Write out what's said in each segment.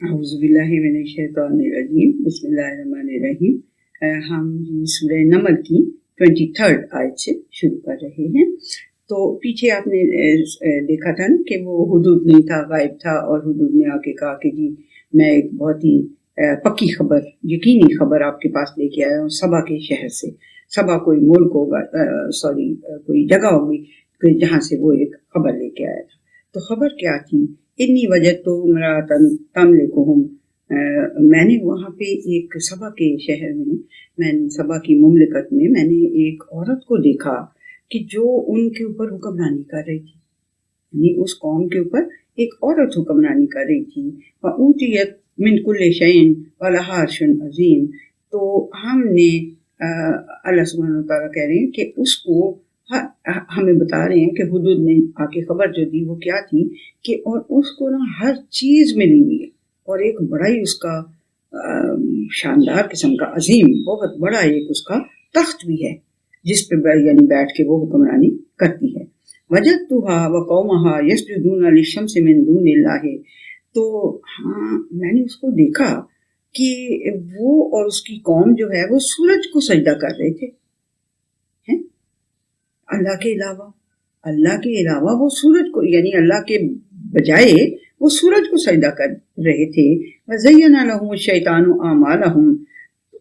اعوذ باللہ من الشیطان الرجیم بسم اللہ الرحمن الرحیم۔ ہم سورہ نمل کی 23 آیت سے شروع کر رہے ہیں۔ تو پیچھے آپ نے دیکھا تھا نا کہ وہ حدود نہیں تھا، غائب تھا، اور حدود نے آ کے کہا کہ جی میں ایک بہت ہی پکی خبر، یقینی خبر آپ کے پاس لے کے آیا ہوں سبا کے شہر سے۔ سبا کوئی ملک ہوگا، کوئی جگہ ہوگی جہاں سے وہ ایک خبر لے کے آیا تھا۔ تو خبر کیا تھی؟ انی وجدت امرأۃ تملکہم، میں نے وہاں پہ ایک سبا کے شہر میں سبا کی مملکت میں میں نے ایک عورت کو دیکھا کہ جو ان کے اوپر حکمرانی کر رہی تھی، یعنی اس قوم کے اوپر ایک عورت حکمرانی کر رہی تھی۔ وَأُوتِیَتْ مِنْ كُلِّ شَيْءٍ وَلَهَا عَرْشٌ عَظِیمٌ، تو ہم نے اللہ سبحانہ وتعالیٰ کہہ رہے ہیں کہ اس کو ہمیں بتا رہے ہیں کہ حدود نے آ کے خبر جو دی وہ کیا تھی کہ اور اس کو نا ہر چیز ملی ہوئی ہے، اور ایک بڑا ہی اس کا شاندار قسم کا عظیم بہت بڑا ایک اس کا تخت بھی ہے جس پہ یعنی بیٹھ کے وہ حکمرانی کرتی ہے۔ وجدتها وقومها يسجدون للشمس من دون اللہ، تو ہاں میں نے اس کو دیکھا کہ وہ اور اس کی قوم جو ہے وہ سورج کو سجدہ کر رہے تھے، اللہ کے علاوہ وہ سورج کو، یعنی اللہ کے بجائے وہ سورج کو سجدہ کر رہے تھے۔ وَزَيَّنَ لَهُمُ الشَّيْطَانُ أَعْمَالَهُمْ،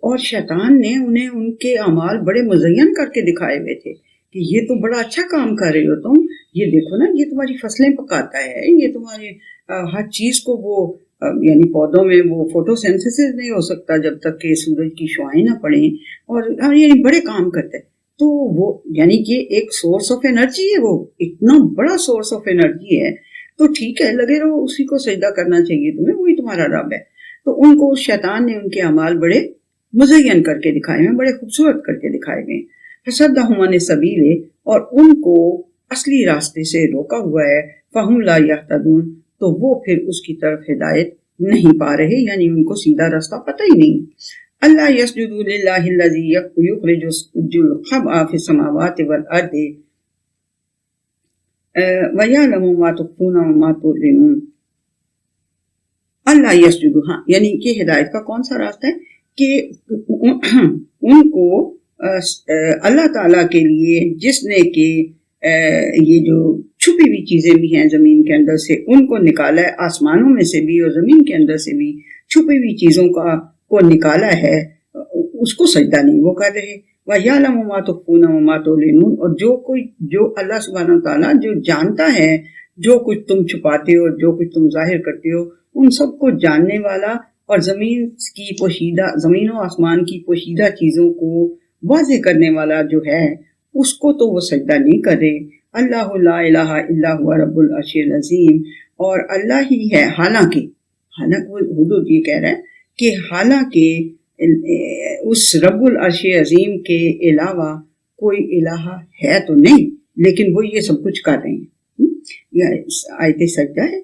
اور شیطان نے انہیں ان کے اعمال بڑے مزین کر کے دکھائے ہوئے تھے کہ یہ تو بڑا اچھا کام کر رہے ہو تم، یہ دیکھو نا یہ تمہاری فصلیں پکاتا ہے، یہ تمہارے ہر چیز کو وہ یعنی پودوں میں وہ فوٹو سینتھسس نہیں ہو سکتا جب تک کہ سورج کی شعائیں نہ پڑیں، اور یعنی بڑے کام کرتے ہیں۔ تو وہ یعنی کہ ایک سورس آف انرجی ہے، وہ اتنا بڑا سورس آف انرجی ہے، تو ٹھیک ہے لگے رہو، اسی کو سجدہ کرنا چاہیے تمہیں، وہی تمہارا رب ہے۔ تو ان کو شیطان نے ان کے اعمال بڑے مزین کر کے دکھائے ہیں، بڑے خوبصورت کر کے دکھائے گئے۔ فصدہم عن السبیل، اور ان کو اصلی راستے سے روکا ہوا ہے۔ فہم لا یہتدون، تو وہ پھر اس کی طرف ہدایت نہیں پا رہے، یعنی ان کو سیدھا راستہ پتہ ہی نہیں۔ اللہ یسجدوا للہ الذی یخرج الخبء فی السماوات والارض ویعلم ما تخفون وما تعلنون۔ اللہ یسجدوا، ہاں یعنی کہ ہدایت کا کون سا راستہ ہے کہ ان کو اللہ تعالیٰ کے لیے جس نے کہ یہ جو چھپی ہوئی چیزیں بھی ہیں زمین کے اندر سے ان کو نکالا ہے، آسمانوں میں سے بھی اور زمین کے اندر سے بھی چھپی ہوئی چیزوں کو نکالا ہے، اس کو سجدہ نہیں وہ کر رہے۔ وَيَعْلَمُ مَا تُخْفُونَ وَمَا تُعْلِنُونَ، اور جو اللہ سبحانہ تعالیٰ جو جانتا ہے جو کچھ تم چھپاتے ہو اور جو کچھ تم ظاہر کرتے ہو، ان سب کو جاننے والا اور زمین و آسمان کی پوشیدہ چیزوں کو واضح کرنے والا جو ہے اس کو تو وہ سجدہ نہیں کر رہے۔ اللہ لا الہ الا هو رب العرش العظیم، اور اللہ ہی ہے، حالانکہ حدود یہ کہہ رہا ہے کہ حالانکہ اس رب العرش عظیم کے علاوہ کوئی الہ ہے تو نہیں، لیکن وہ یہ سب کچھ کر رہے ہیں۔ یہ آیت سجدہ ہے،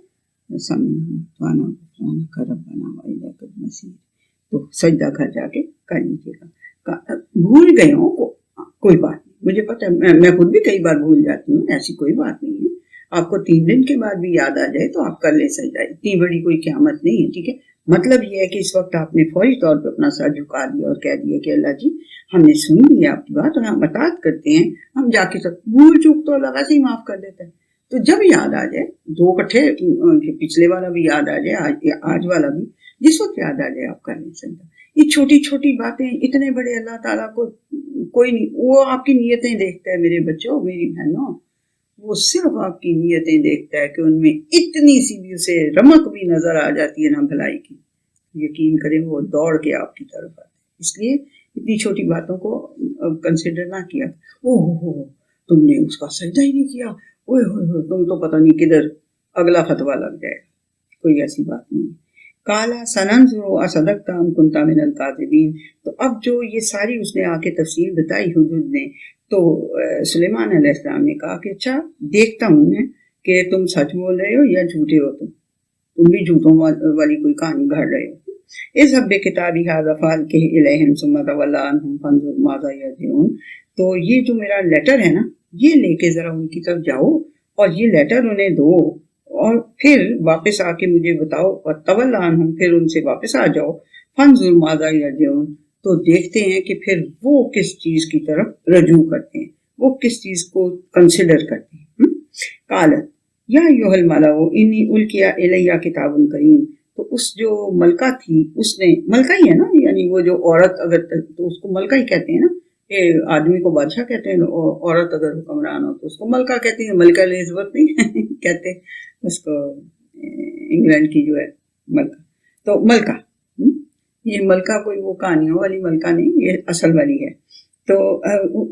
تو سجدہ گھر جا کے کر لیجیے گا۔ بھول گئے ہوں کوئی بات نہیں، مجھے پتہ ہے میں خود بھی کئی بار بھول جاتی ہوں، ایسی کوئی بات نہیں ہے۔ آپ کو 3 دن کے بعد بھی یاد آ جائے تو آپ کر لیں سجدہ، اتنی بڑی کوئی قیامت نہیں ہے، ٹھیک ہے۔ مطلب یہ ہے کہ اس وقت آپ نے فوری طور پہ اپنا سر جھکا دیا اور کہہ دیا کہ اللہ جی ہم نے سن لی آپ کی بات اور ہم اطاعت کرتے ہیں، ہم جا کے سب بھول چوک تو اللہ ویسے ہی معاف کر دیتا ہے۔ تو جب یاد آ جائے، 2 اکٹھے، پچھلے والا بھی یاد آ جائے، آج والا بھی، جس وقت یاد آ جائے آپ کر لیں سجدہ۔ یہ چھوٹی چھوٹی باتیں اتنے بڑے اللہ تعالیٰ کو کوئی نہیں، وہ آپ کی نیتیں دیکھتا ہے میرے بچوں میری بہنوں، وہ صرف آپ کی نیتیں دیکھتا ہے کہ ان میں اتنی سی بھی اسے رمق بھی نظر آ جاتی ہے نا بھلائی کی، یقین کریں وہ دوڑ کے آپ کی طرف آتے ہیں۔ اس لیے اتنی چھوٹی باتوں کو کنسیڈر نہ کیا، اوہ تم نے اس کا سجدہ ہی نہیں کیا، اوہ ہوئے تم تو پتہ نہیں کدھر اگلا فتویٰ لگ جائے گا، کوئی ایسی بات نہیں۔ کالا سننظر اصدقت ام کنت من الکاذبین، تو اب جو یہ ساری اس نے آ کے تفصیل بتائی حدود نے، تو سلیمان علیہ السلام نے کہا کہ اچھا دیکھتا ہوں میں کہ تم سچ بول رہے ہو یا جھوٹے ہو، تم بھی جھوٹوں والی کوئی کہانی گھڑ رہے ہو۔ اذهب بکتابی ھذا فالقہ الیہم ثم تول عنہم فانظر ماذا یرجعون، تو یہ جو میرا لیٹر ہے نا یہ لے کے ذرا ان کی طرف جاؤ اور یہ لیٹر انہیں دو اور پھر واپس آ کے مجھے بتاؤ، وَتَوَلَّ عَنْهُمْ، پھر ان سے واپس آ جاؤ، فَانْظُرْ مَاذَا يَرْجِعُونَ، تو دیکھتے ہیں کہ پھر وہ کس چیز کی طرف رجوع کرتے ہیں، وہ کس چیز کو کنسیڈر کرتے ہیں۔ قالت یا ایھا الملأ انی القی الی کتاب کریم، تو اس جو ملکہ تھی، اس نے، ملکہ ہی ہے نا، یعنی وہ جو عورت، اگر تو اس کو ملکہ ہی کہتے ہیں نا، کہ آدمی کو بادشاہ کہتے ہیں، عورت اگر حکمران ہو تو اس کو ملکہ کہتے ہیں، ملکہ الزبتھ نہیں کہتے اس کو، انگلینڈ کی جو ہے ملکہ، تو ملکہ، یہ ملکہ کوئی وہ کہانیوں والی ملکہ نہیں، یہ اصل والی ہے۔ تو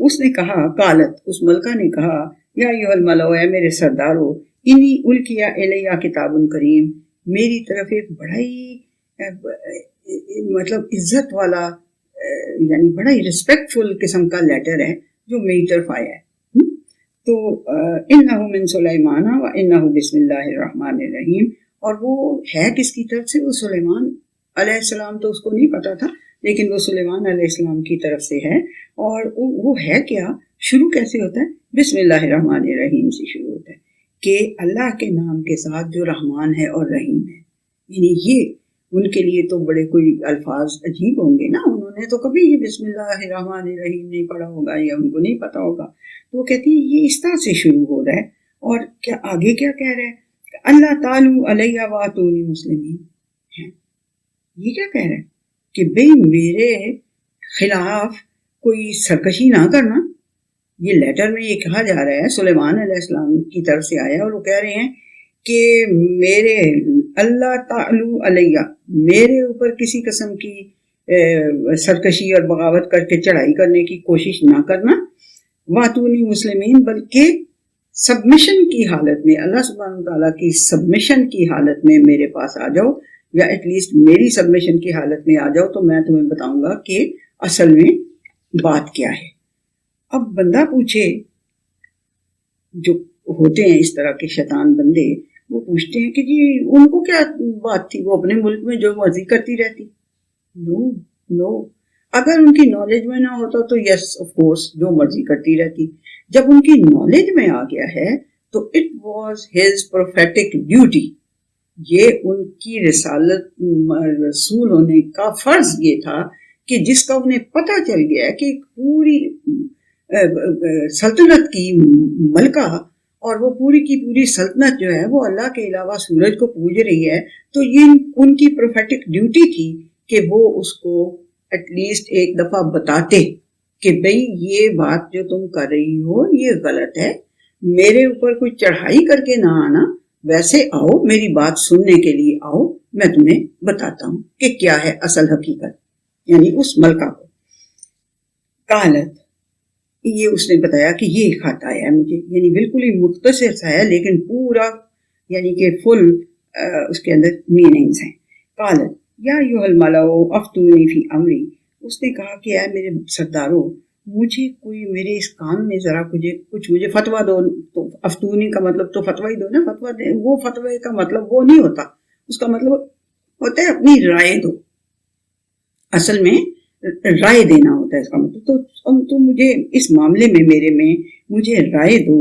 اس نے کہا، قالت، اس ملکہ نے کہا، یا ایھا الملأ، اے میرے سردارو، انی القی الی کتاب کریم، میری طرف ایک بڑا ہی مطلب عزت والا، یعنی بڑا ہی ریسپیکٹفل قسم کا لیٹر ہے جو میری طرف آیا ہے۔ تو انہ من سلیمان و انہ بسم اللہ الرحمن الرحیم، اور وہ ہے کس کی طرف سے؟ وہ سلیمان علیہ السلام، تو اس کو نہیں پتا تھا، لیکن وہ سلیمان علیہ السلام کی طرف سے ہے۔ اور وہ ہے کیا، شروع کیسے ہوتا ہے؟ بسم اللہ الرحمن الرحیم سے شروع ہوتا ہے، کہ اللہ کے نام کے ساتھ جو رحمان ہے اور رحیم ہے۔ یعنی یہ ان کے لیے تو بڑے کوئی الفاظ عجیب ہوں گے نا، انہوں نے تو کبھی یہ بسم اللہ الرحمن الرحیم نہیں پڑھا ہوگا، یا ان کو نہیں پتا ہوگا، تو وہ کہتی ہے یہ اس طرح سے شروع ہو رہا ہے۔ اور کیا آگے کیا کہہ رہا ہے؟ اللہ تعالی علیہ واتونی مسلمین، یہ کیا کہہ رہا ہے کہ بھئی میرے خلاف کوئی سرکشی نہ کرنا۔ یہ لیٹر میں یہ کہا جا رہا ہے، سلیمان علیہ السلام کی طرف سے آیا، اور وہ کہہ رہے ہیں کہ میرے اللہ تعالی علیہ، میرے اوپر کسی قسم کی سرکشی اور بغاوت کر کے چڑھائی کرنے کی کوشش نہ کرنا، واتونی مسلمین، بلکہ سبمیشن کی حالت میں، اللہ سبحانہ تعالیٰ کی سبمیشن کی حالت میں میرے پاس آ جاؤ، یا ایٹ لیسٹ میری سبمیشن کی حالت میں آ جاؤ، تو میں تمہیں بتاؤں گا کہ اصل میں بات کیا ہے۔ اب بندہ پوچھے، جو ہوتے ہیں اس طرح کے شیطان بندے، وہ پوچھتے ہیں کہ جی ان کو کیا بات تھی، وہ اپنے ملک میں جو مرضی کرتی رہتی۔ نو، اگر ان کی نالج میں نہ ہوتا تو یس آف کورس جو مرضی کرتی رہتی، جب ان کی نالج میں آ گیا ہے تو it was his prophetic duty, یہ ان کی رسالت، رسول ہونے کا فرض یہ تھا کہ جس کا انہیں پتہ چل گیا کہ پوری سلطنت کی ملکہ، اور وہ پوری کی پوری سلطنت جو ہے وہ اللہ کے علاوہ سورج کو پوج رہی ہے، تو یہ ان کی پروفیٹک ڈیوٹی تھی کہ وہ اس کو ایٹ لیسٹ ایک دفعہ بتاتے کہ بھئی یہ بات جو تم کر رہی ہو یہ غلط ہے، میرے اوپر کوئی چڑھائی کر کے نہ آنا، ویسے آؤ میری بات سننے کے لیے آؤ، میں تمہیں بتاتا ہوں کہ کیا ہے اصل حقیقت، یعنی اس ملکہ کو۔ قالت، یہ اس نے بتایا کہ یہ خط آیا ہے مجھے، یعنی بالکل ہی مختصر سا ہے لیکن پورا یعنی کہ فل اس کے اندر میننگز ہیں۔ قالت یا ایھا الملأ افتونی فی امری، اس نے کہا کہ اے میرے سردارو، مجھے کوئی میرے اس کام میں ذرا کچھ مجھے فتویٰ دو۔ تو افتونی کا مطلب تو فتویٰ ہی دو نا، فتویٰ دے، وہ فتوے کا مطلب وہ نہیں ہوتا، اس کا مطلب ہوتا ہے اپنی رائے دو، اصل میں رائے دینا ہوتا ہے اس کا مطلب۔ تو مجھے اس معاملے میں میرے میں مجھے رائے دو۔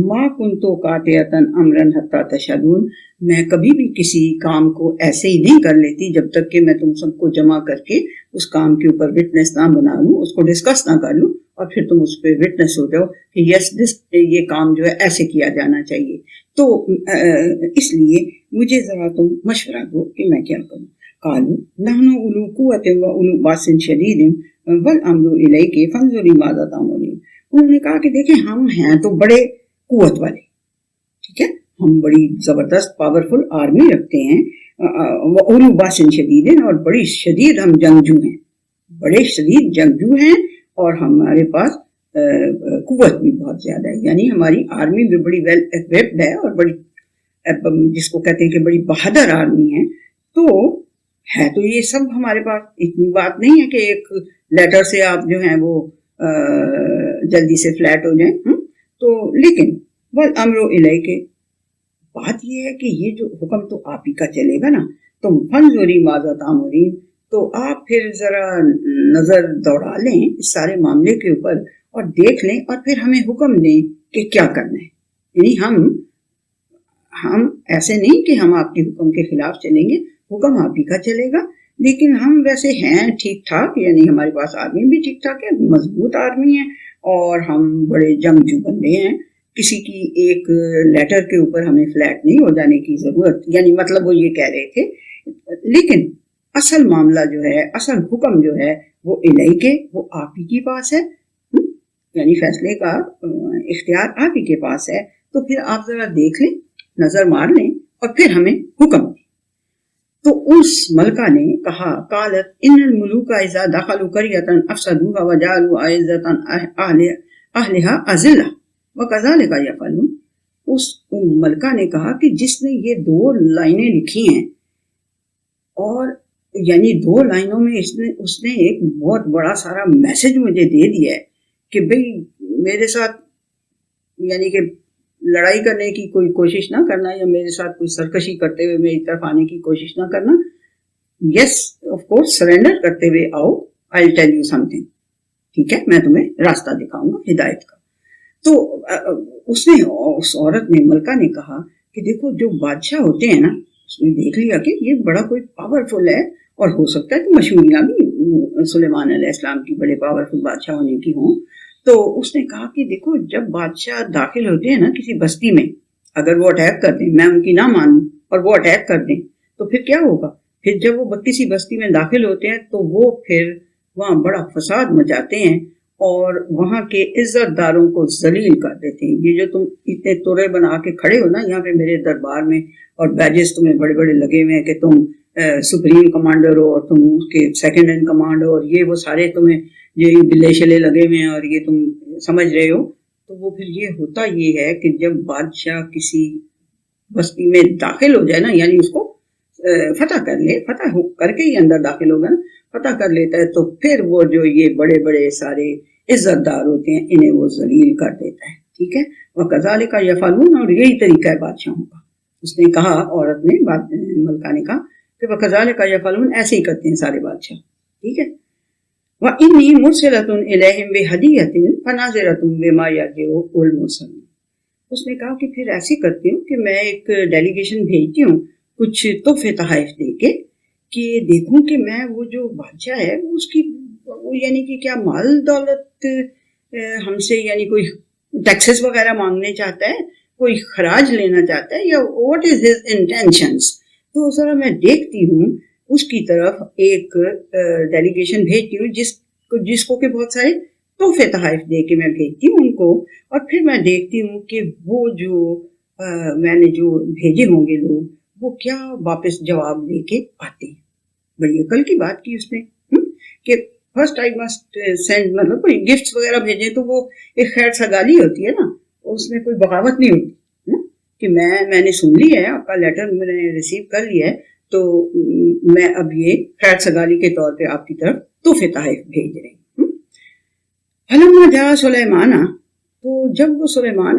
ما کنت قاطعۃ امرا حتی تشہدون، میں کبھی بھی کسی کام کو ایسے ہی نہیں کر لیتی جب تک کہ میں تم سب کو جمع کر کے اس کام کے اوپر وٹنس نہ بنا لوں، اس کو ڈسکس نہ کر لوں، اور پھر تم اس پہ وٹنس ہو جاؤ کہ یس یہ کام جو ہے ایسے کیا جانا چاہیے۔ تو اس لیے مجھے ذرا تم مشورہ دو کہ میں کیا کروں۔ قالوا نحن اولو قوۃ و اولو باس شدید والامر الیک فانظری ماذا تأمرین، انہوں نے کہا کہ دیکھیں ہم ہیں تو بڑے قوت والے، ٹھیک ہے، ہم بڑی زبردست پاورفل آرمی رکھتے ہیں، اولو باس شدید، اور بڑی شدید ہم جنگجو ہیں، بڑے شدید جنگجو ہیں، اور ہمارے پاس قوت بھی بہت زیادہ ہے، یعنی ہماری آرمی بھی بڑی ویل ایکوپڈ ہے، اور بڑی جس کو کہتے ہیں کہ بڑی بہادر آرمی ہے۔ تو ہے تو یہ سب ہمارے پاس، اتنی بات نہیں ہے کہ ایک لیٹر سے آپ جو ہیں وہ جلدی سے فلیٹ ہو جائیں، تو لیکن والامر الیک، بات یہ ہے کہ یہ جو حکم تو آپ ہی کا چلے گا نا، تم فانظری ماذا تأمرین، تو آپ پھر ذرا نظر دوڑا لیں اس سارے معاملے کے اوپر اور دیکھ لیں، اور پھر ہمیں حکم دیں کہ کیا کرنا ہے، یعنی ہم ہم ایسے نہیں کہ ہم آپ کے حکم کے خلاف چلیں گے، حکم آپ ہی کا چلے گا، لیکن ہم ویسے ہیں ٹھیک ٹھاک، یعنی ہمارے پاس آرمی بھی ٹھیک ٹھاک ہے، مضبوط آرمی ہے، اور ہم بڑے جنگجو بندے ہیں، کسی کی ایک لیٹر کے اوپر ہمیں فلیٹ نہیں ہو جانے کی ضرورت، یعنی مطلب وہ یہ کہہ رہے تھے. لیکن اصل معاملہ جو ہے، اصل حکم جو ہے وہ الہی کے، وہ آپ ہی کے پاس ہے، یعنی فیصلے کا اختیار آپ ہی کے پاس ہے. تو پھر آپ ذرا دیکھ لیں، نظر مار لیں، اور پھر ہمیں حکم دیں. تو اس ملکہ نے کہا، قالت ان الملوک اذا دخلوا قرية افسدوها وجعلوا عزة اهلها اذلة وكذلك يفعلون. اس ملکہ نے کہا کہ جس نے یہ 2 لائنیں لکھی ہیں، اور یعنی 2 لائنوں میں اس نے ایک بہت بڑا سارا میسج مجھے دے دیا ہے کہ بھئی میرے ساتھ یعنی کہ لڑائی کرنے کی کوئی کوشش نہ کرنا، یا میرے ساتھ کوئی سرکشی کرتے ہوئے میری طرف آنے کی کوشش نہ کرنا. یس آف کورس، سرنڈر کرتے ہوئے آؤ، I will tell you something, ٹھیک ہے، میں تمہیں راستہ دکھاؤں گا ہدایت کا. تو اس عورت نے، ملکہ نے کہا کہ دیکھو جو بادشاہ ہوتے ہیں نا، اس نے دیکھ لیا کہ یہ بڑا کوئی پاورفل ہے، اور ہو سکتا ہے کہ مشہوریاں بھی سلیمان علیہ السلام کی بڑے پاورفل بادشاہ ہونے کی ہوں. تو اس نے کہا کہ دیکھو جب بادشاہ داخل ہوتے ہیں نا کسی بستی میں، اگر وہ اٹیک کر دیں، میں ان کی نہ مانوں اور وہ اٹیک کر دیں، تو پھر کیا ہوگا؟ پھر جب وہ کسی بستی میں داخل ہوتے ہیں تو وہ پھر وہاں بڑا فساد مچاتے ہیں اور وہاں کے عزت داروں کو ذلیل کر دیتے ہیں. یہ جو تم اتنے تورے بنا کے کھڑے ہو نا یہاں پہ میرے دربار میں، اور بیجز تمہیں بڑے بڑے لگے ہوئے ہیں کہ تم سپریم کمانڈر ہو، اور تم اس کے سیکنڈ ان کمانڈ ہو، اور یہ وہ سارے تمہیں یہ بلے شلے لگے ہوئے ہیں، اور یہ تم سمجھ رہے ہو. تو وہ پھر یہ ہوتا یہ ہے کہ جب بادشاہ کسی بستی میں داخل ہو جائے نا، یعنی اس کو فتح کر لے، فتح کر کے ہی اندر داخل ہوگا نا، فتح کر لیتا ہے، تو پھر وہ جو یہ بڑے بڑے سارے عزت دار ہوتے ہیں انہیں وہ ذلیل کر دیتا ہے. ٹھیک ہے، وَكَذَلِكَ يَفْعَلُونَ، اور یہی طریقہ ہے بادشاہوں کا. اس نے کہا، عورت نے، ملکہ نے کہا کہ وَكَذَلِكَ يَفْعَلُونَ، ایسے ہی کرتے ہیں سارے بادشاہ. ٹھیک ہے. وَإِنِّي مُرْسِلَةٌ إِلَيْهِمْ بِهَدِيَّةٍ فَنَاظِرَةٌ بِمَا يَرْجِعُ الْمُرْسَلُونَ. اس نے کہا کہ پھر ایسی کرتی ہوں کہ میں ایک ڈیلیگیشن بھیجتی ہوں کچھ تحفے تحائف دے کے، کہ دیکھوں کہ میں وہ جو بادشاہ ہے وہ اس کی وہ یعنی کہ کیا مال دولت ہم سے یعنی کوئی ٹیکسز وغیرہ مانگنے چاہتا ہے، کوئی خراج لینا چاہتا ہے، یا واٹ از ہز انٹینشنس. تو ذرا میں دیکھتی ہوں اس کی طرف، ایک ڈیلیگیشن بھیجتی ہوں جس کو کہ بہت سارے تحفے تحائف دے کے میں بھیجتی ہوں ان کو، اور پھر میں دیکھتی ہوں کہ وہ جو میں نے جو بھیجے ہوں گے لوگ، وہ کیا واپس جواب لے کے آتے ہیں. بڑی عقل کی بات کی اس نے کہ فرسٹ آئی مسٹ سینڈ، مطلب کوئی گفٹس وغیرہ بھیجیں تو وہ ایک خیر سگالی ہوتی ہے نا، اس میں کوئی بغاوت نہیں ہوتی کہ میں نے سن لی ہے آپ کا لیٹر، میں نے ریسیو کر لیا ہے، تو میں اب یہ خیر سگالی کے طور پہ آپ کی طرف تحفے تحائف بھیج رہی ہوں. فلما جاء سلیمان، تو جب وہ سلیمان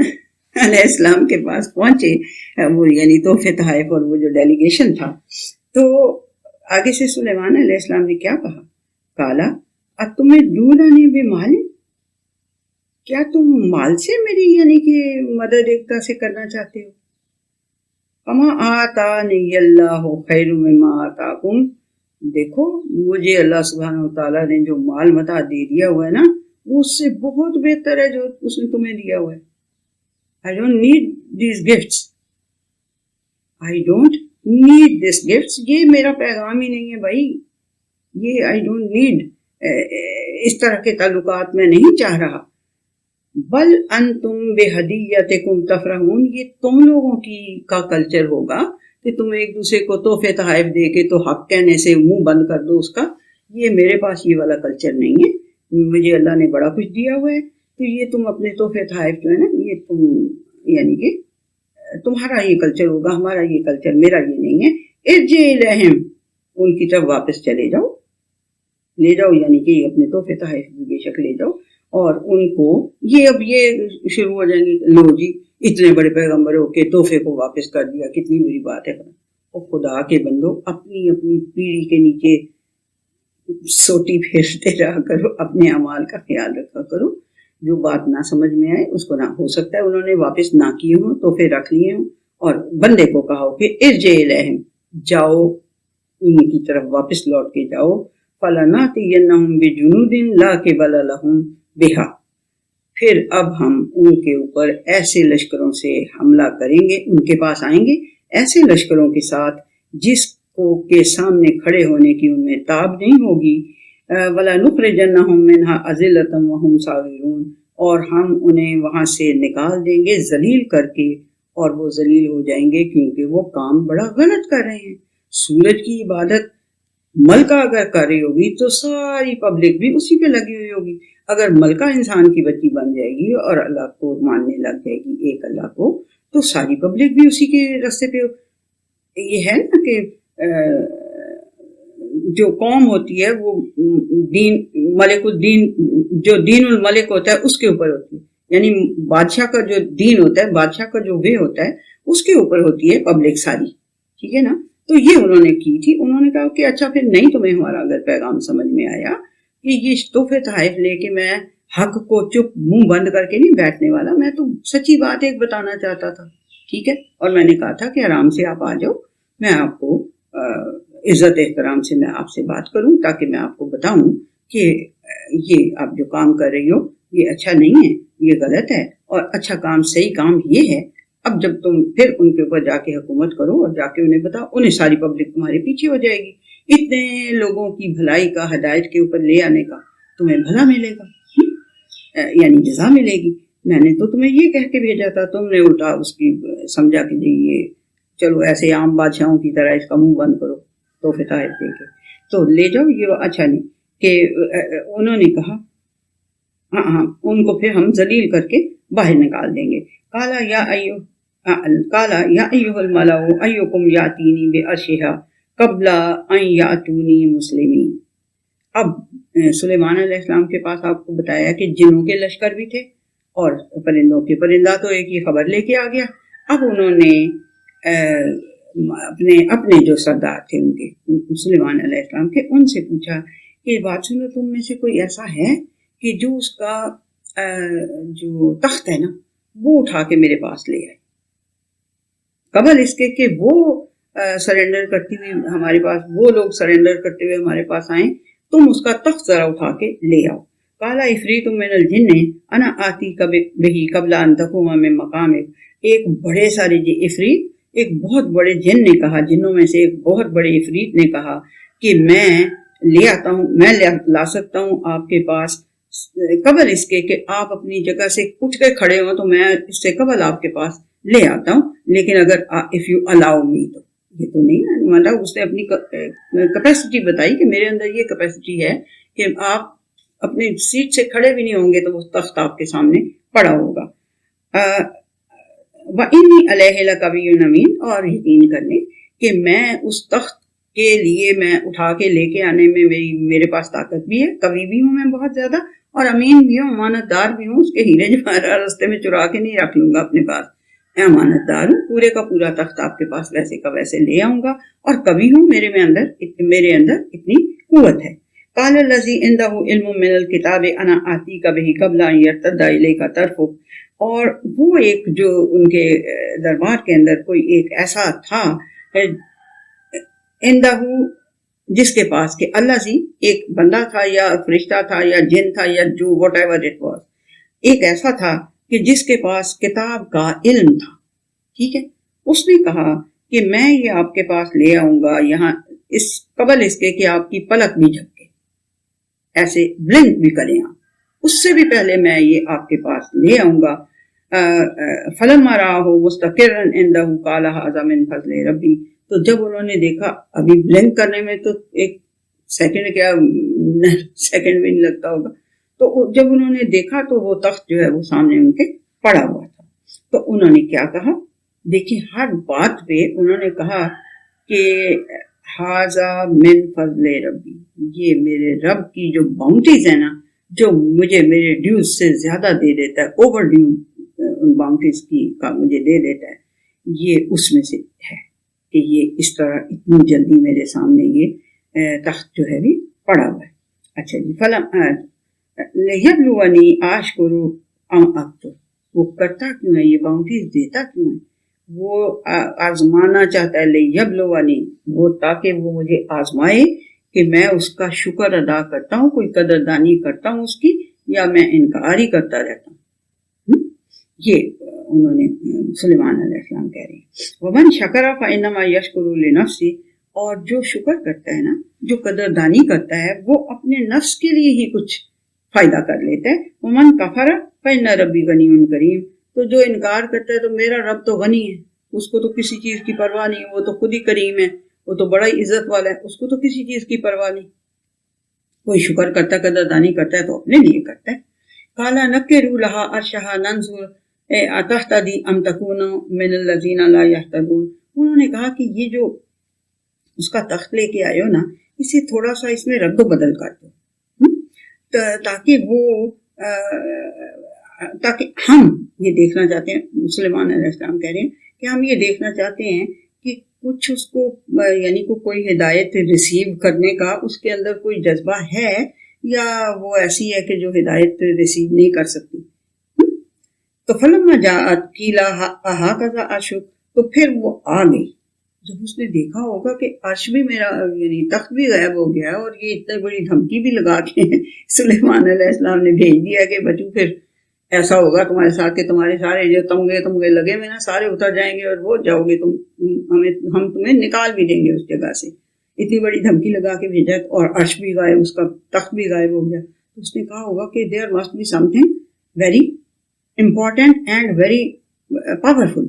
علیہ السلام کے پاس پہنچے، وہ یعنی تحفے تحائف اور وہ جو ڈیلیگیشن تھا، تو آگے سے سلیمان علیہ السلام نے کیا کہا، کالا اتمدوننی بمال، کیا تم مال سے میری یعنی کہ مدد ایک طرح سے کرنا چاہتے ہو. اما آتانی اللہ خیر مما آتاکم، دیکھو مجھے اللہ سبحانہ وتعالیٰ نے جو مال متاع دے دیا ہوا ہے نا، وہ اس سے بہت بہتر ہے جو اس نے تمہیں دیا ہوا ہے. I don't need these gifts. I don't need these gifts. یہ میرا پیغام ہی نہیں ہے بھائی، یہ I don't need اس طرح کے تعلقات میں نہیں چاہ رہا. بل انتم بہدیتکم تفرحون، یہ تم لوگوں کا کلچر ہوگا کہ تم ایک دوسرے کو تحفے تحائف دے کے تو حق کہنے سے منہ بند کر دو اس کا. یہ میرے پاس یہ والا کلچر نہیں ہے، مجھے اللہ نے بڑا کچھ دیا ہوا ہے، تو یہ تم اپنے تحفے تحائف جو ہے نا، یہ تم یعنی کہ تمہارا یہ کلچر ہوگا، ہمارا یہ کلچر، میرا یہ نہیں ہے. ارجع الیہم، ان کی طرف واپس چلے جاؤ، لے جاؤ، یعنی کہ اپنے تحفے تحائف بھی بے شک لے جاؤ، اور ان کو یہ اب یہ شروع ہو جائیں گے، لو جی اتنے بڑے پیغمبر ہو کے تحفے کو واپس کر دیا، کتنی بری بات ہے. اور خدا کے بندو، اپنی اپنی پیڑھی کے نیچے سوٹی پھیرتے رہا کرو، اپنے اعمال کا خیال رکھا کرو. جو بات نہ سمجھ میں آئے اس کو نہ، ہو سکتا ہے انہوں نے واپس نہ کیے ہوں، تحفے رکھ لیے ہوں، اور بندے کو کہا کہ ارجع الیہم، جاؤ ان کی طرف واپس لوٹ کے جاؤ، فلناتینہم بجنود لا قبل لہم بہا، پھر اب ہم ان کے اوپر ایسے لشکروں سے حملہ کریں گے، ان کے پاس آئیں گے ایسے لشکروں کے ساتھ جس کو کے سامنے کھڑے ہونے کی ان میں تاب نہیں ہوگی، وَلَنُخْرِجَنَّهُم مِّنْهَا أَذِلَّةً وَهُمْ صَاغِرُونَ، اور ہم انہیں وہاں سے نکال دیں گے ذلیل کر کے، اور وہ ذلیل ہو جائیں گے کیونکہ وہ کام بڑا غلط کر رہے ہیں۔ سورج کی عبادت ملکہ اگر کر رہی ہوگی تو ساری پبلک بھی اسی پہ لگی ہوئی ہوگی۔ اگر ملکہ انسان کی بچی بن جائے گی اور اللہ کو ماننے لگ جائے گی، ایک اللہ کو، تو ساری پبلک بھی اسی کے راستے پہ۔ یہ ہے نا کہ جو قوم ہوتی ہے وہ دین ملک الدین، جو دین الملک ہوتا ہے اس کے اوپر ہوتی ہے، یعنی بادشاہ کا جو دین ہوتا ہے، بادشاہ کا جو وے ہوتا ہے اس کے اوپر ہوتی ہے پبلک ساری، ٹھیک ہے نا۔ تو یہ انہوں نے کی تھی، انہوں نے کہا کہ اچھا پھر نہیں تمہیں ہمارا اگر پیغام سمجھ میں آیا کہ یہ تحفے تحائف لے کے میں حق کو چپ منہ بند کر کے نہیں بیٹھنے والا، میں تو سچی بات ایک بتانا چاہتا تھا، ٹھیک ہے۔ اور میں نے کہا تھا کہ آرام سے آپ آ جاؤ، میں آپ کو عزت احترام سے میں آپ سے بات کروں تاکہ میں آپ کو بتاؤں کہ یہ آپ جو کام کر رہی ہو یہ اچھا نہیں ہے، یہ غلط ہے، اور اچھا کام صحیح کام یہ ہے۔ اب جب تم پھر ان کے اوپر جا کے حکومت کرو اور جا کے انہیں بتاؤ، انہیں ساری پبلک تمہارے پیچھے ہو جائے گی، اتنے لوگوں کی بھلائی کا، ہدایت کے اوپر لے آنے کا تمہیں بھلا ملے گا، یعنی جزا ملے گی۔ میں نے تو تمہیں یہ کہہ کے بھیجا تھا، تم نے الٹا اس کی سمجھا کہ یہ چلو ایسے عام بادشاہوں کی طرح اس کا منہ بند کرو تو فتائف دے کے تو لے جاؤ، یہ اچھا نہیں۔ کہ انہوں نے کہا ہاں ان کو پھر ہم ذلیل کر کے باہر نکال دیں گے۔ قال یا ایھا الملأ ایکم یاتینی بعرشھا قبل ان یاتونی مسلمین۔ اب سلیمان علیہ السلام کے پاس آپ کو بتایا کہ جنوں کے لشکر بھی تھے اور پرندوں کے، پرندہ تو ایک ہی خبر لے کے آ گیا۔ اب انہوں نے اپنے جو سردار تھے ان کے، سلیمان علیہ السلام کے، ان سے پوچھا کہ بات سنو، تم میں سے کوئی ایسا ہے کہ جو اس کا جو تخت ہے نا وہ اٹھا کے میرے پاس لے آئے، قبل اس کے کہ وہ سرنڈر کرتی ہوئی ہمارے پاس، وہ لوگ سرنڈر کرتے ہوئے ہمارے پاس آئیں، تم اس کا تخت ذرا اٹھا کے لے آؤ۔ قال عفریت من الجن انا آتیک بہ قبل ان تقوم من مقامک۔ ایک بڑے سارے عفریت، ایک بہت بڑے جن نے کہا، جنوں میں سے ایک بہت بڑے عفریت نے کہا کہ میں لے آتا ہوں، میں لا سکتا ہوں آپ کے پاس قبل اس کے کہ آپ اپنی جگہ سے اٹھ کے کھڑے ہوں، تو میں اس سے قبل آپ کے پاس لے آتا ہوں، لیکن اگر if you allow me، تو یہ تو نہیں ہے، مطلب اس نے اپنی کیپیسٹی بتائی کہ میرے اندر یہ کیپیسٹی ہے کہ آپ اپنی سیٹ سے کھڑے بھی نہیں ہوں گے تو وہ تخت آپ کے سامنے پڑا ہوگا۔ وَإِنِّي عَلَيْهِ لَقَوِيٌّ أَمِينٌ، اور یقین کر لیں کہ میں اس تخت کے لیے میں اٹھا کے لے کے آنے میں میرے پاس طاقت بھی ہے، قوی بھی ہوں میں بہت زیادہ، اور امین بھی ہوں، امانت دار بھی ہوں، اس کے ہیرے جواہرات راستے میں چرا کے نہیں رکھ لوں گا اپنے پاس، میں امانت دار ہوں، پورے کا پورا تخت آپ کے پاس ویسے کا ویسے لے آؤں گا، اور کبھی ہوں، میرے اندر اتنی قوت ہے۔ قال الذی عنده علم من الکتاب انا آتیک بہ قبل ان یرتد الیک طرفک، اور وہ ایک جو ان کے دربار کے اندر کوئی ایک ایسا تھا عنده، جس کے پاس کہ اللہ سی ایک بندہ تھا یا فرشتہ تھا یا جن تھا یا جو واٹ ایور اٹ واز، ایک ایسا تھا کہ جس کے پاس کتاب کا علم تھا، ٹھیک ہے۔ اس نے کہا کہ میں یہ آپ کے پاس لے آؤں گا یہاں اس قبل اس کے کہ آپ کی پلک بھی جھپکے، ایسے بلنک بھی کریں آپ، اس سے بھی پہلے میں یہ آپ کے پاس لے آؤں گا۔ فلما رآہ مستقرا عنده قال ھذا من فضل ربی، تو جب انہوں نے دیکھا، ابھی بلنک کرنے میں تو ایک سیکنڈ کیا سیکنڈ بھی نہیں لگتا ہوگا، تو جب انہوں نے دیکھا تو وہ تخت جو ہے وہ سامنے ان کے پڑا ہوا تھا، تو انہوں نے کیا کہا، دیکھیں ہر بات پہ انہوں نے کہا کہ ھذا من فضل ربی، یہ میرے رب کی جو باؤنٹیز ہے نا، جو مجھے میرے ڈیوز سے زیادہ دے دیتا ہے، اوور ڈیو ان باؤنٹیز کی کا مجھے دے دیتا ہے، یہ اس میں سے ہے کہ یہ اس طرح اتنی جلدی میرے سامنے یہ تخت جو ہے بھی پڑا ہوا ہے۔ اچھا جی، لیبلونی اشکر ام اکفر، وہ کرتا کیوں ہے، یہ باؤنڈریز دیتا کیوں ہے، وہ آزمانا چاہتا ہے، لیبلونی، وہ تاکہ وہ مجھے آزمائے کہ میں اس کا شکر ادا کرتا ہوں، کوئی قدردانی کرتا ہوں اس کی، یا میں انکار ہی کرتا رہتا ہوں۔ یہ انہوں نے سلیمان علیہ السلام کہہ رہے ہیں۔ ومن شکر فانما یشکر لنفسہ، اور جو شکر کرتا ہے نا، جو قدردانی کرتا ہے، وہ اپنے نفس کے لیے ہی کچھ فائدہ کر لیتا ہے۔ ومن کفر فان ربی غنی کریم، تو جو انکار کرتا ہے تو میرا رب تو غنی ہے، اس کو تو کسی چیز کی پرواہ نہیں، وہ تو خود ہی کریم ہے، وہ تو بڑا ہی عزت والا ہے، اس کو تو کسی چیز کی پرواہ نہیں۔ کوئی شکر کرتا ہے، قدردانی کرتا ہے تو اپنے لیے کرتا ہے۔ قالا نکروا لہا عرشہا ننظر اتہتدی ام تکون من الذین لا یہتدون، انہوں نے کہا کہ یہ جو اس کا تخت لے کے آئے ہو نا، اسے تھوڑا سا اس میں رد و بدل کر دو، تاکہ ہم یہ دیکھنا چاہتے ہیں، سلیمان علیہ السلام کہہ رہے ہیں کہ ہم یہ دیکھنا چاہتے ہیں کہ کچھ اس کو یعنی کوئی ہدایت ریسیو کرنے کا اس کے اندر کوئی جذبہ ہے، یا وہ ایسی ہے کہ جو ہدایت ریسیو نہیں کر سکتی۔ تو فلما جاءت قیل اہٰذا عرشک، تو پھر وہ آ گئی جب اس نے دیکھا ہوگا کہ عرش بھی میرا یعنی تخت بھی غائب ہو گیا، اور یہ اتنی بڑی دھمکی بھی لگا کے سلیمان علیہ السلام نے بھیج دیا کہ بچو پھر ایسا ہوگا تمہارے ساتھ کہ تمہارے سارے جو تمغے لگے ہوئے نا سارے اتر جائیں گے اور وہ جاؤ گے تم، ہم تمہیں نکال بھی دیں گے اس جگہ سے۔ اتنی بڑی دھمکی لگا کے بھیجا اور عرش بھی غائب، اس کا تخت بھی غائب ہو گیا، تو اس نے کہا ہوگا کہ there must be something very important and very powerful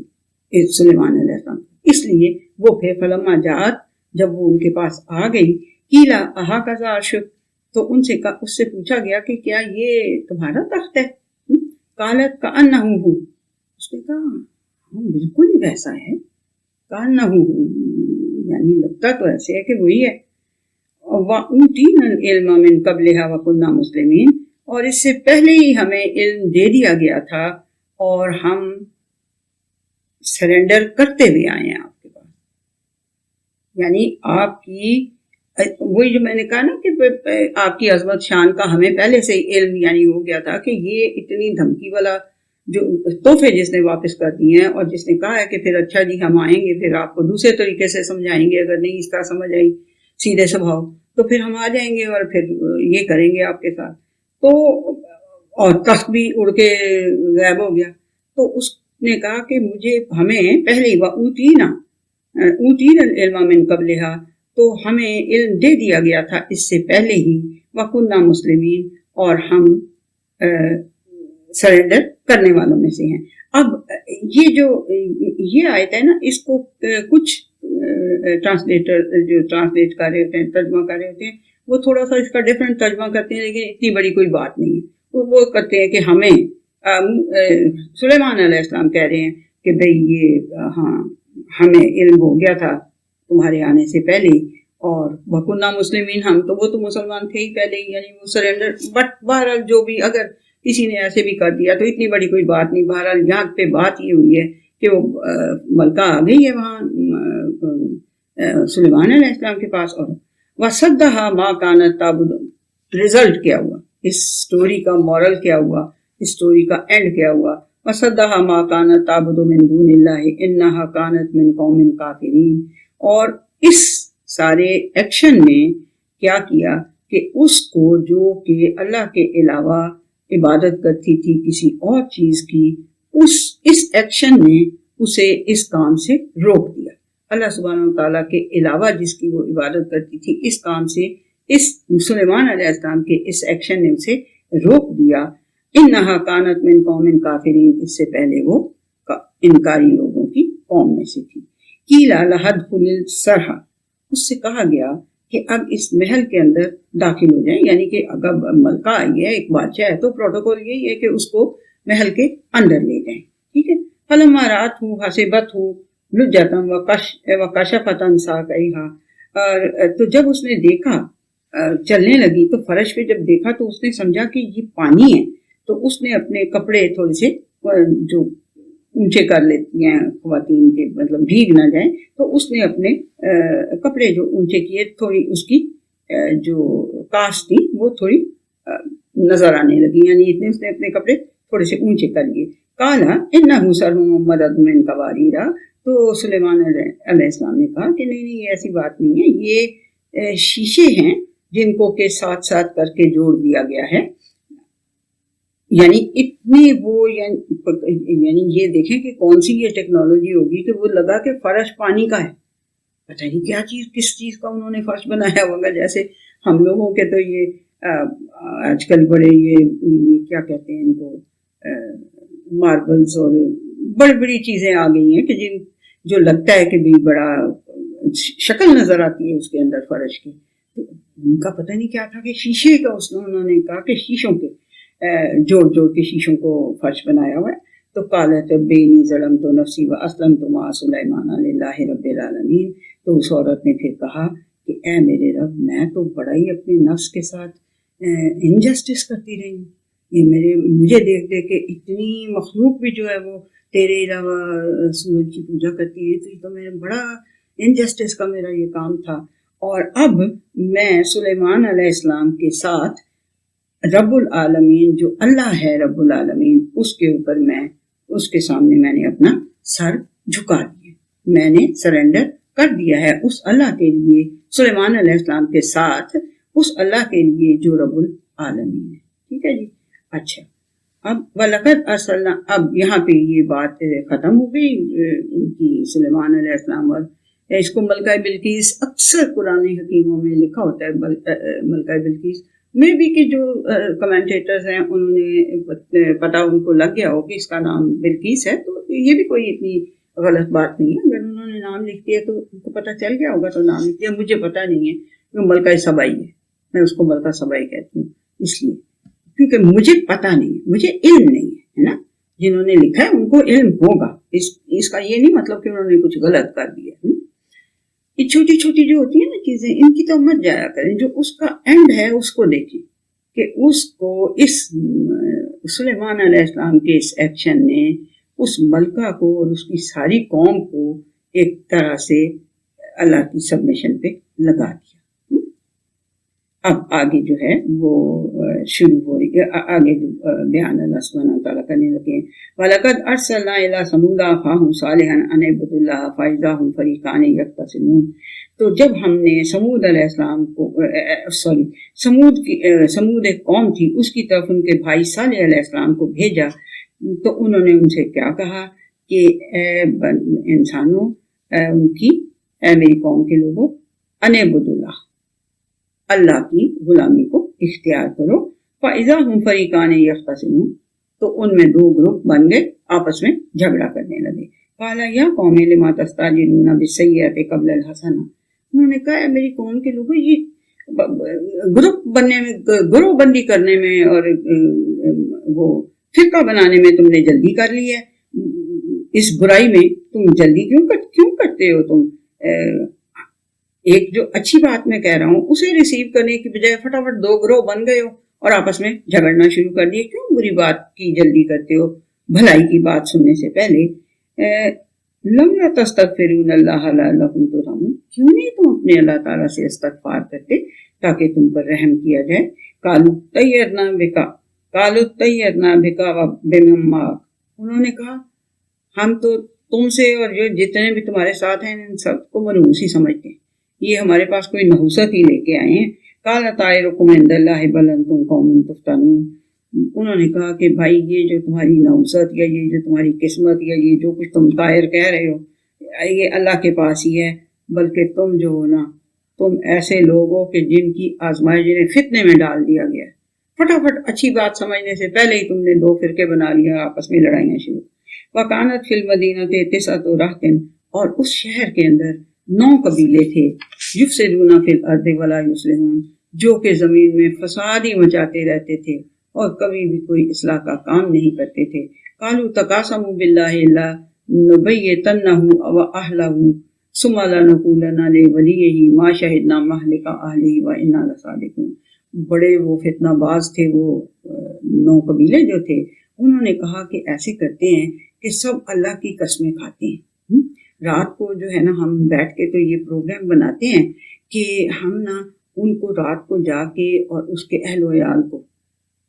Sulaiman علیہ السلام۔ اس لیے وہ پھر فلما جاءت، جب وہ ان کے پاس آ گئی، قیل اہٰذا عرشک، تو اس سے پوچھا گیا کہ کیا یہ تمہارا تخت ہے؟ قالت کأنہ ہو، اس نے کہا بالکل ہی ویسا ہے، کأنہ ہو یعنی لگتا تو ایسے ہے کہ وہی ہے۔ وَأُوتِینَا الْعِلْمَ مِنْ قَبْلِهَا وَكُنَّا مُسْلِمِينَ، اور اس سے پہلے ہی ہمیں علم دے دیا گیا تھا اور ہم سرنڈر کرتے بھی آئے ہیں آپ کے پاس۔ یعنی آپ کی وہی جو میں نے کہا نا کہ آپ کی عظمت شان کا ہمیں پہلے سے ہی علم یعنی ہو گیا تھا کہ یہ اتنی دھمکی والا جو تحفے جس نے واپس کر دیے ہیں، اور جس نے کہا ہے کہ پھر اچھا جی ہم آئیں گے، پھر آپ کو دوسرے طریقے سے سمجھائیں گے، اگر نہیں اس طرح سمجھ آئی سیدھے سبھاؤ تو پھر ہم آ جائیں گے اور پھر یہ کریں گے آپ کے ساتھ۔ تو اور تخت بھی اڑ کے غائب ہو گیا، تو اس نے کہا کہ ہمیں پہلے ہی اوتینا العلم من قبلہا، تو ہمیں علم دے دیا گیا تھا اس سے پہلے ہی، وَكُنَّا مُسْلِمِينَ، اور ہم سرنڈر کرنے والوں میں سے ہیں۔ اب یہ آیت ہے نا، اس کو کچھ ٹرانسلیٹر جو ٹرانسلیٹ کر رہے ہوتے ہیں، ترجمہ کر رہے ہوتے ہیں، وہ تھوڑا سا اس کا ڈفرینٹ ترجمہ کرتے ہیں، لیکن اتنی بڑی کوئی بات نہیں ہے۔ وہ کرتے ہیں کہ ہمیں سلیمان علیہ السلام کہہ رہے ہیں کہ بھئی یہ ہمیں علم ہو گیا تھا تمہارے آنے سے پہلے ہی، اور وَكُنَّا مُسْلِمِينَ، ہم تو وہ تو مسلمان تھے ہی پہلے ہی، یعنی وہ سرنڈر۔ بٹ بہرحال جو بھی اگر کسی نے ایسے بھی کر دیا تو اتنی بڑی کوئی بات نہیں۔ بہرحال یہاں پہ بات یہ ہوئی ہے کہ وہ ملکہ آ گئی ہے وہاں سلیمان علیہ السلام کے پاس، اور وَصَدَّهَا مَا كَانَتْ تَعْبُدُ، رزلٹ کیا ہوا اس سٹوری کا، مورل کیا ہوا اس سٹوری کا، اینڈ کیا ہوا، وَصَدَّهَا مَا كَانَتْ تَعْبُدُ مِن دُونِ اللَّهِ إِنَّهَا كَانَتْ مِن قَوْمٍ كَافِرِينَ۔ اور اس سارے ایکشن نے کیا کیا کہ اس کو جو کہ اللہ کے علاوہ عبادت کرتی تھی کسی اور چیز کی، اس ایکشن نے اسے اس کام سے روک دیا۔ اللہ سبحانہ وتعالیٰ کے علاوہ جس کی وہ عبادت کرتی تھی، اس کام سے اس سلیمان علیہ السلام کے اس ایکشن نے اسے روک دیا۔ انہا کانت من قوم کافرین، اس سے پہلے وہ انکاری لوگوں کی قوم میں سے تھی۔ قیل لادخل الصرح، اس سے کہا گیا کہ اب اس محل کے اندر داخل ہو جائیں، یعنی کہ اگر ملکہ آئی ہے، ایک بادشاہ ہے، تو پروٹوکول یہی ہے کہ اس کو محل کے اندر لے جائیں، ٹھیک ہے۔ فلما رأتہ حسبتہ لجۃ وکشفت عن ساقیہا، تو جب اس نے دیکھا چلنے لگی تو فرش پہ جب دیکھا تو اس نے سمجھا کہ یہ پانی ہے، تو اس نے اپنے کپڑے تھوڑے سے جو اونچے کر لیتی ہیں خواتین کے، مطلب بھیگ نہ جائیں، تو اس نے اپنے کپڑے جو اونچے کیے، تھوڑی اس کی جو کاسٹ تھی وہ تھوڑی نظر آنے لگی، یعنی اتنے اس نے اپنے کپڑے تھوڑے سے اونچے کر لیے۔ قال انہ سرح ممدد من قواریر، تو سلیمان علیہ السلام نے کہا کہ نہیں یہ ایسی بات نہیں ہے، یہ شیشے ہیں جن کو کہ ساتھ ساتھ کر کے جوڑ دیا گیا ہے. یعنی اتنی وہ یعنی یہ دیکھیں کہ کون سی یہ ٹیکنالوجی ہوگی کہ وہ لگا کہ فرش پانی کا ہے. پتہ نہیں کیا چیز کس چیز کا انہوں نے فرش بنایا ہوگا. جیسے ہم لوگوں کے تو یہ آج کل بڑے یہ کیا کہتے ہیں ان کو ماربلز اور بڑی بڑی چیزیں آ گئی ہیں کہ جو لگتا ہے کہ بھی بڑا شکل نظر آتی ہے اس کے اندر فرش کی. تو ان کا پتہ نہیں کیا تھا کہ شیشے کا انہوں نے کہا کہ شیشوں کے جوڑ کے شیشوں کو فرش بنایا ہوا ہے. تو قالت بینی ظلمت نفسی واسلمت مع سلیمان للہ رب العالمین. تو اس عورت نے پھر کہا کہ اے میرے رب، میں تو بڑا ہی اپنے نفس کے ساتھ انجسٹس کرتی رہی ہوں. یہ مجھے دیکھ کے اتنی مخلوق بھی جو ہے وہ تیرے علاوہ سورج کی پوجا کرتی ہے، تو یہ تو میرا بڑا انجسٹس کا میرا یہ کام تھا. اور اب میں سلیمان علیہ السلام کے ساتھ رب العالمین جو اللہ ہے رب العالمین، اس کے اوپر اس کے سامنے میں نے اپنا سر جھکا دیا، میں نے سرنڈر کر دیا ہے اس اللہ کے لیے، سلیمان علیہ السلام کے ساتھ اس اللہ کے لیے جو رب العالمین ہے. ٹھیک ہے جی. اچھا، اب وَلَقَدْ أَرْسَلْنَا، اب یہاں پہ یہ بات ختم ہو گئی ان کی سلیمان علیہ السلام. اور اس کو ملکہ بلقیس، اکثر قرآن حکیموں میں لکھا ہوتا ہے ملکہ بلقیس میں بھی، کہ جو کمنٹیٹرز ہیں انہوں نے پتہ ان کو لگ گیا ہو کہ اس کا نام بلقیس ہے. تو یہ بھی کوئی اتنی غلط بات نہیں ہے، اگر انہوں نے نام لکھ دیا تو ان کو پتہ چل گیا ہوگا تو نام لکھ دیا. مجھے پتہ نہیں ہے کہ ملکہ سبائی ہے، میں اس کو ملکہ سبائی کہتی ہوں اس لیے کیونکہ مجھے پتہ نہیں ہے، مجھے علم نہیں ہے نا. جنہوں نے لکھا ہے ان کو علم ہوگا، اس کا یہ نہیں مطلب کہ انہوں نے کچھ غلط کر دیا. یہ چھوٹی چھوٹی جو ہوتی ہیں نا چیزیں، ان کی تو مت جایا کریں. جو اس کا اینڈ ہے اس کو دیکھیں کہ اس کو اس سلیمان علیہ السلام کے اس ایکشن نے اس ملکہ کو اور اس کی ساری قوم کو ایک طرح سے اللہ کی سبمیشن پہ لگا دیا. اب آگے جو ہے وہ شروع ہو رہی ہے، آگے بیان اللہ سبحانہ وتعالیٰ کرنے لگے. وَلَقَدْ أَرْسَلْنَا إِلَىٰ ثَمُودَ أَخَاهُمْ صَالِحًا أَنِ اعْبُدُوا اللَّهَ فَإِذَا هُمْ فَرِيقَانِ يَخْتَصِمُونَ. تو جب ہم نے سمود علیہ السلام کو سمود ایک قوم تھی، اس کی طرف ان کے بھائی صالح علیہ السلام کو بھیجا، تو انہوں نے ان سے کیا کہا کہ اے انسانوں، اے میری قوم کے لوگوں، أَنِ اعْبُدُوا اللَّهَ، اللہ کی غلامی کو اختیار کرو. فَإِذَا هُمْ فَرِيقَانِ يَخْتَصِمُونَ. تو ان میں دو گروپ بن گئے، آپس میں جھگڑا کرنے لگے. قَالَ يَا قَوْمِ لِمَ تَسْتَعْجِلُونَ بِالسَّيِّئَةِ قَبْلَ الْحَسَنَةِ. انہوں نے کہا میری قوم کے لوگوں، یہ گروپ بننے میں، گروہ بندی کرنے میں اور وہ فرقہ بنانے میں تم نے جلدی کر لی ہے. اس برائی میں تم جلدی کیوں کرتے ہو؟ تم ایک جو اچھی بات میں کہہ رہا ہوں اسے ریسیو کرنے کی بجائے فٹافٹ دو گروہ بن گئے ہو اور آپس میں جھگڑنا شروع کر دیے. کیوں بری بات کی جلدی کرتے ہو بھلائی کی بات سننے سے پہلے؟ لَمْ تَسْتَغْفِرُونَ اللَّهَ لَعَلَّكُمْ تُرْحَمُونَ. کیوں نہیں تم اپنے اللہ تعالیٰ سے استغفار کرتے تاکہ تم پر رحم کیا جائے؟ قَالُوا طَيَّرْنَا بِكَ وَبِمَن مَّعَكَ. انہوں نے کہا ہم تو تم سے اور جو جتنے بھی تمہارے ساتھ ہیں ان سب کو منحوس ہی سمجھتے ہیں، یہ ہمارے پاس کوئی نحوست ہی لے کے آئے ہیں. قَالَ طَائِرُكُمْ عِندَ اللَّهِ بَلْ أَنتُمْ قَوْمٌ تُفْتَنُونَ. انہوں نے کہا کہ بھائی یہ جو تمہاری نحوست یا یہ جو تمہاری قسمت یا یہ جو کچھ تم طائر کہہ رہے ہو یہ اللہ کے پاس ہی ہے، بلکہ تم جو ہو نا، تم ایسے لوگ ہو کہ جن کی آزمائش جنہیں فتنے میں ڈال دیا گیا ہے. فٹافٹ اچھی بات سمجھنے سے پہلے ہی تم نے دو فرقے بنا لیا، آپس میں لڑائیاں شروع. وَكَانَتْ فِي الْمَدِينَةِ تِسْعَةُ رَهْطٍ. اور اس شہر کے اندر 9 قبیلے تھے. یفسدون فی الارض ولا یصلحون، جو کہ زمین میں فساد ہی مچاتے رہتے تھے اور کبھی بھی کوئی اصلاح کا کام نہیں کرتے تھے. قالوا تقاسموا باللہ لا نبیتنہ واہلہ ثم لنقولن لولیہ ما شہدنا مہلک اہلہ وانا لصادقون. بڑے وہ فتنہ باز تھے وہ 9 قبیلے جو تھے. انہوں نے کہا کہ ایسے کرتے ہیں کہ سب اللہ کی قسمیں کھاتے ہیں. رات کو جو ہے نا ہم بیٹھ کے تو یہ پروگرام بناتے ہیں کہ ہم نا ان کو رات کو جا کے اور اس کے اہل و عیال کو،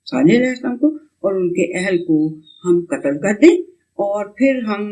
صالح علیہ السلام کو اور ان کے اہل کو ہم قتل کر دیں، اور پھر ہم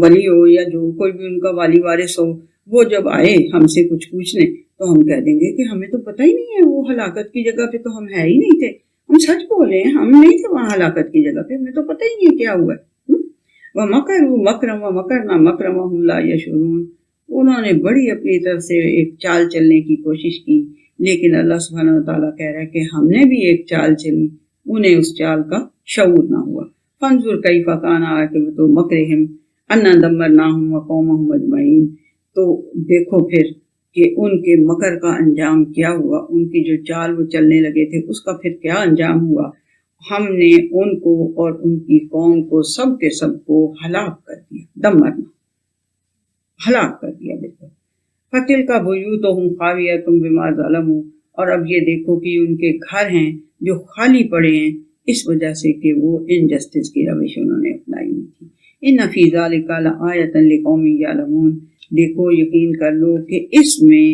ولی ہو یا جو کوئی بھی ان کا والی وارث ہو، وہ جب آئے ہم سے کچھ پوچھنے تو ہم کہہ دیں گے کہ ہمیں تو پتہ ہی نہیں ہے، وہ ہلاکت کی جگہ پہ تو ہم ہے ہی نہیں تھے، ہم سچ بولے ہیں، ہم نہیں تھے وہاں ہلاکت کی جگہ پہ، ہمیں تو پتہ ہی نہیں ہے کیا ہوا ہے۔ وَمَكَرُوا مَكْرًا وَمَكَرْنَا مَكْرًا وَهُمْ لَا يَشْعُرُونَ، انہوں نے بڑی اپنی طرف سے ایک چال چلنے کی کوشش کی، لیکن اللہ سبحانہ وتعالیٰ کہہ رہا ہے کہ ہم نے بھی ایک چال چلی، انہیں اس چال کا شعور نہ ہوا۔ فَانظُرْ كَيْفَ كَانَ عَاقِبَةُ مَكْرِهِمْ أَنَّا دَمَّرْنَاهُمْ وَقَوْمَهُمْ أَجْمَعِينَ، تو دیکھو پھر کہ ان کے مکر کا انجام کیا ہوا، ان کی جو چال وہ چلنے لگے تھے اس کا پھر کیا انجام ہوا۔ ہم نے ان کو اور ان کی قوم کو سب کے سب کو ہلاک کر دیا، دمرنا، ہلاک کر دیا بالکل۔ فَتِلْكَ بُيُوتُهُمْ خَاوِيَةٌ بِمَا ظَلَمُوا، اور اب یہ دیکھو کہ ان کے گھر ہیں جو خالی پڑے ہیں اس وجہ سے کہ وہ انجسٹس کی روش انہوں نے اپنائی ہوئی تھی۔ إِنَّ فِي ذَلِكَ لَآيَةً لِقَوْمٍ يَعْلَمُونَ، دیکھو یقین کر لو کہ اس میں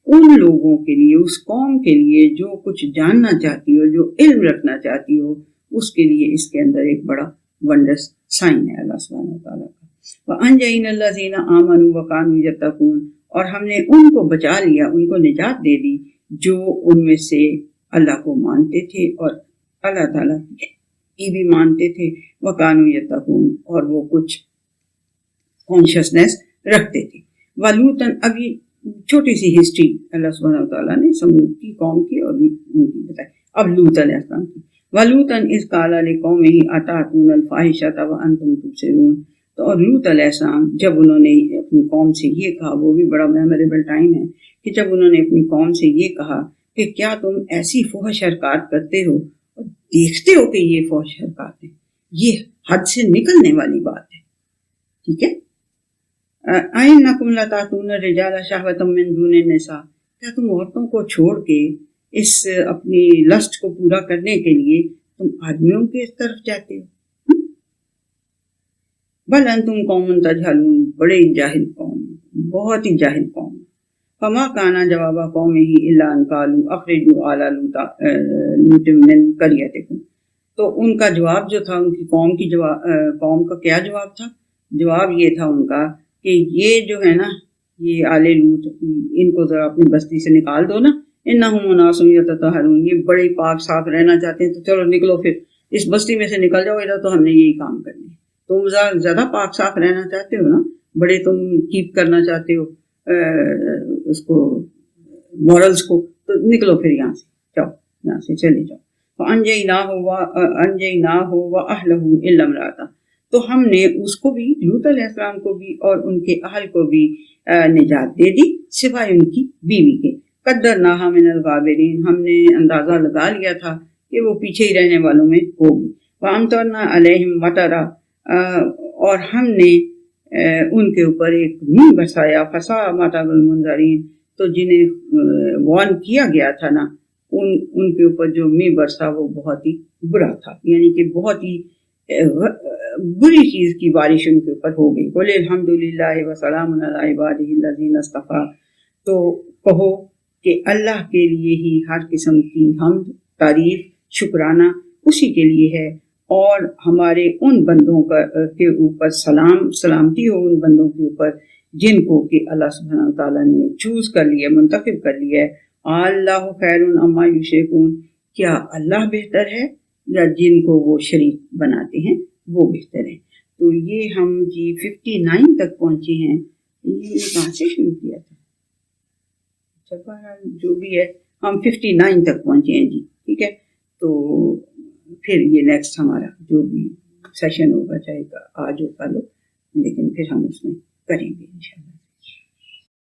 ان لوگوں کے لیے، اس قوم کے لیے جو کچھ جاننا چاہتی ہو، جو علم رکھنا چاہتی ہو، اس کے لیے اس کے اندر ایک بڑا ونڈرس سائن ہے اللہ سبحانہ وتعالیٰ کا۔ وَأَنجَيْنَا الَّذِينَ آمَنُوا وَكَانُوا يَتَّقُونَ، اور ہم نے ان کو بچا لیا، ان کو نجات دے دی جو ان میں سے اللہ کو مانتے تھے اور اللہ تعالیٰ کی بھی مانتے تھے، وَكَانُوا يَتَّقُونَ، اور وہ کچھ کانشیسنیس رکھتے تھے۔ وَلُوطًا، ابھی چھوٹی سی ہسٹری اللہ سبحانہ وتعالیٰ نے سمود کی قوم کی اور ان کی بتائی، اب لوط علیہ السلام کی۔ وَلُوطًا إِذْ قَالَ لِقَوْمِهِ أَتَأْتُونَ الْفَاحِشَةَ وَأَنْتُمْ تُبْصِرُونَ، تو اور لوط علیہ السلام جب انہوں نے اپنی قوم سے یہ کہا، وہ بھی بڑا میموریبل ٹائم ہے کہ جب انہوں نے اپنی قوم سے یہ کہا کہ کیا تم ایسی فحش حرکات کرتے ہو اور دیکھتے ہو کہ یہ فحش حرکات ہیں، یہ حد سے نکلنے والی بات ہے، ٹھیک ہے۔ أَإِنَّكُمْ لَتَأْتُونَ الرِّجَالَ شَهْوَةً مِّن دُونِ النِّسَاءِ، کیا تم عورتوں کو چھوڑ کے اس اپنی لسٹ کو پورا کرنے کے لیے تم آدمیوں کی طرف جاتے ہو؟ بل انتم قوم تجہلون، بڑے جاہل قوم، بہت ہی جاہل قوم۔ فما کان جواب قومہ الا ان قالوا اخرجوا آل لوط من قریتکم، تو ان کا جواب جو تھا، ان کی قوم کا کیا جواب تھا؟ جواب یہ تھا ان کا کہ یہ جو ہے نا، یہ آل لوط، ان کو ذرا اپنی بستی سے نکال دو نا، انہم اناس یتطہرون، یہ بڑے پاک صاف رہنا چاہتے ہیں، تو چلو نکلو پھر اس بستی میں سے نکل جاؤ، ادھر تو ہم نے یہی کام کرنے ہیں۔ تم زیادہ پاک صاف رہنا چاہتے ہو نا، بڑے تم کیپ کرنا چاہتے ہو اس کو، مورلز کو، تو نکلو پھر یہاں سے، جاؤ یہاں سے چلے جاؤ۔ فَأَنجَيْنَاهُ وَأَهْلَهُ إِلَّا امْرَأَتَهُ، تو ہم نے اس کو بھی، لوط علیہ السلام کو بھی اور ان کے اہل کو بھی نجات دے دی، سوائے ان کی بیوی کے۔ قَدَّرْنَاهَا مِنَ الْغَابِرِينَ، ہم نے اندازہ لگا لیا تھا کہ وہ پیچھے ہی رہنے والوں میں ہوگی۔ وَأَمْطَرْنَا عَلَيْهِمْ مَطَرًا، اور ہم نے ان کے اوپر ایک منہ برسایا، فَسَاءَ مَطَرُ الْمُنذَرِينَ، تو جنہیں وارن کیا گیا تھا نا، ان کے اوپر جو منہ برسا وہ بہت ہی برا تھا، یعنی کہ بہت ہی بری چیز کی بارش ان کے اوپر ہو گئی۔ قُلِ الْحَمْدُ لِلَّهِ وَسَلَامٌ عَلَىٰ عِبَادِهِ الَّذِينَ اصْطَفَىٰ، تو کہو کہ اللہ کے لیے ہی ہر قسم کی حمد، تعریف، شکرانہ اسی کے لیے ہے، اور ہمارے ان بندوں کے اوپر سلامتی ہو ان بندوں کے اوپر جن کو کہ اللہ سبحانہ وتعالیٰ نے چوز کر لیا، منتخب کر لیا ہے۔ اللہ خیر عما یشرکون، کیا اللہ بہتر ہے یا جن کو وہ شریک بناتے ہیں وہ بہتر ہے؟ تو یہ ہم جی 59 تک پہنچے ہیں، یہ کہاں سے شروع کیا تھا؟ جو بھی ہے ہم 59 تک پہنچے ہیں جی، ٹھیک ہے۔ تو پھر یہ نیکسٹ ہمارا جو بھی سیشن ہوگا، چاہے آج ہو کل ہو، لیکن پھر ہم اس میں کریں گے انشاءاللہ۔